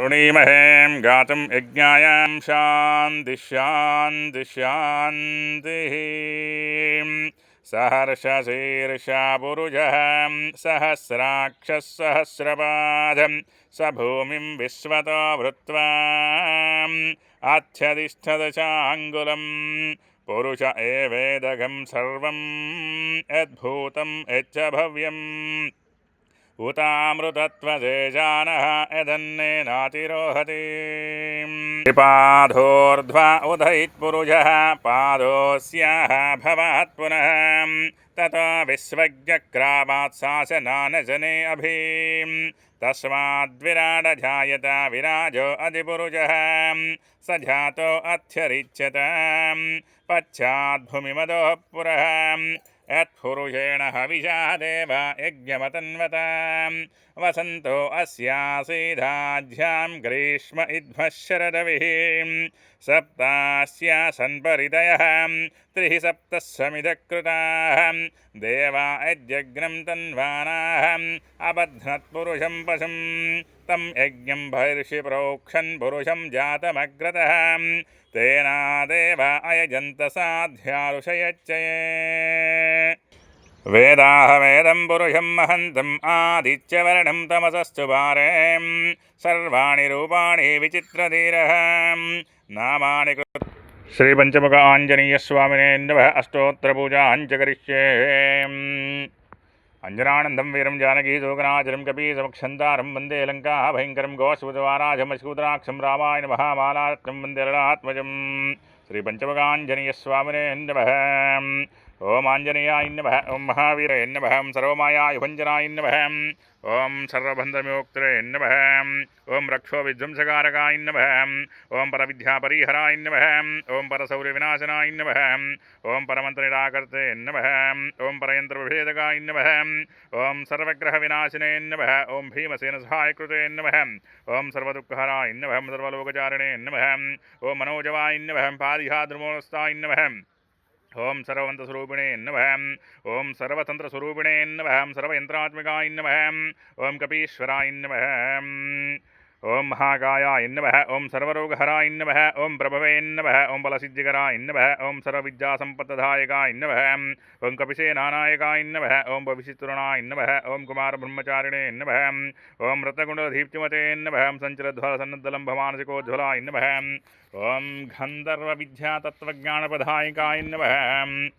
ऋणीमहें गातुं यज्ञायां शान्ति शान्ति शान्तिः। सहर्षशीर्षा पुरुषः सहस्राक्षः सहस्रपादं स भूमिं विश्वतो भृत्वा अत्यधिष्ठदशाङ्गुलं पुरुष एवेदगं सर्वं यद्भूतं यच्च भव्यम् उतामृतत्वशेषानः यदन्नेनातिरोहति। पादोर्ध्वा उदयित्पुरुषः पादोऽस्याः भवात् पुनः ततो विश्वज्ञक्रामात् शासनानजने अभीम् तस्माद्विराड जायत विराजो अधिपुरुषः स जातो अध्यरिच्यत पश्चाद्भूमिमदोः पुरः यत्पुरुषेण हविषा देव यज्ञमतन्वतां वसन्तो अस्यासीधाज्यां ग्रीष्म इद्मः शरदविः सप्तास्या सन्परिदयः त्रिः सप्तः समिधकृताः देवा यज्ञं तन्वानाः अबध्नत्पुरुषं पशुं तं यज्ञं बहिर्षि प्रोक्षन् पुरुषं जातमग्रतः तेना देवा अयजन्त साध्यारुषयच्चये। वेदाहमेदं पुरुषं महन्तम् आदित्यवर्णं तमसस्तु पारें सर्वाणि रूपाणि विचित्रधीरः नामानि श्री पंचमुख आंजनेय स्वामिने नमः। अष्टोत्तर पूजाञ्च करिष्ये। अंजनानंदं वीरं जानकी शोकनाशनं कपीशमक्षन्तारं वन्दे लङ्काः भयङ्करं गोश्वद्वाराजमस्कुद्राक्षं रामायण महामालात्मं वन्दे ललात्मजं श्री पंचमुखाञ्जनेय स्वामिने नमः। ओम आंजनेयाय नमः। ओम महावीराय नमः। ओम सर्वमायाय भञ्जनाय नमः। ओम सर्वबन्धमोक्त्रे नमः। ओम रक्षो विध्वंसकारकाय नमः। ओम परविद्यापरिहराय नमः। ओम परशौर्यविनाशनाय नमः। ओम परमन्त्रनिराकर्ते नमः। ओम परयन्त्रविभेदकाय नमः। ओम सर्वग्रहविनाशिने नमः। ओम भीमसेनसहायकृते नमः। ओम सर्वदुःखहराय नमः। सर्वलोकचारिणे नमः। ओम मनोजवाय नमः। पादिहाद्रुमोस्ताय नमः। ओम सर्ववन्तस्वरूपिणे नमः। ओम सर्वतन्त्रस्वरूपिणे नमः। सर्वयन्त्रात्मिकाय नमः। ओम कपीश्वराय नमः। ओम महाकायाय नमः। ओम सर्वरोगहराय नमः। ओम प्रभवे नमः। ओम बलसिद्धिकराय नमः। ओम सर्वविद्यासम्पत्प्रदायकाय नमः। ओम कपिसेनानायकाय नमः। ओम भविष्यतुरणाय नमः। ओम कुमारब्रह्मचारिणे नमः। ओम रत्नकुण्डलदीप्तिमते नमः। ओम सञ्चरध्वलसन्नद्धलम्भमानसिकोज्ज्वलाय नमः। ओम गन्धर्वविद्यातत्त्वज्ञानप्रदायकाय नमः।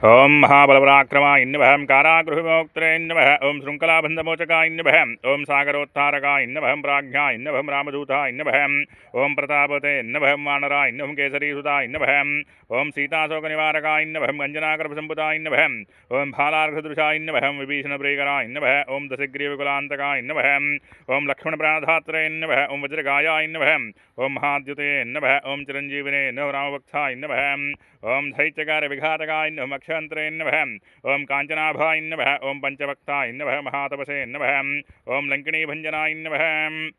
ओम महाबलपराक्रमाय नमः। कारागृहविमोक्त्रे नमः। ओम शृङ्खलाबन्धमोचकाय नमः। ओम सागरोत्तारकाय नमः। प्राज्ञाय नमः। रामदूताय नमः। ओम प्रतापते नमः। वानराय नमः। केसरीसुताय नमः। ओम सीताशोकनिवारकाय नमः। अञ्जनागर्भसम्भुताय नमः। ओम भालार्घसदृशाय नमः। विभीषणप्रियकराय नमः। ओम दशग्रीवकुलान्तकाय नमः। ओम लक्ष्मणप्राणधात्रे नमः। ओम वज्रगायाय नमः। ओम महाद्युते नमः। ओम चिरञ्जीविने नमः। रामभक्ताय नमः। ओम दैत्यकारविघातकाय नमः। अक्षयन्त्रे नमः। ओम काञ्चनाभाय नमः। ओम पंचभक्ताय नमः। महातपसे नमः। ओम लङ्किणीभञ्जनाय नमः।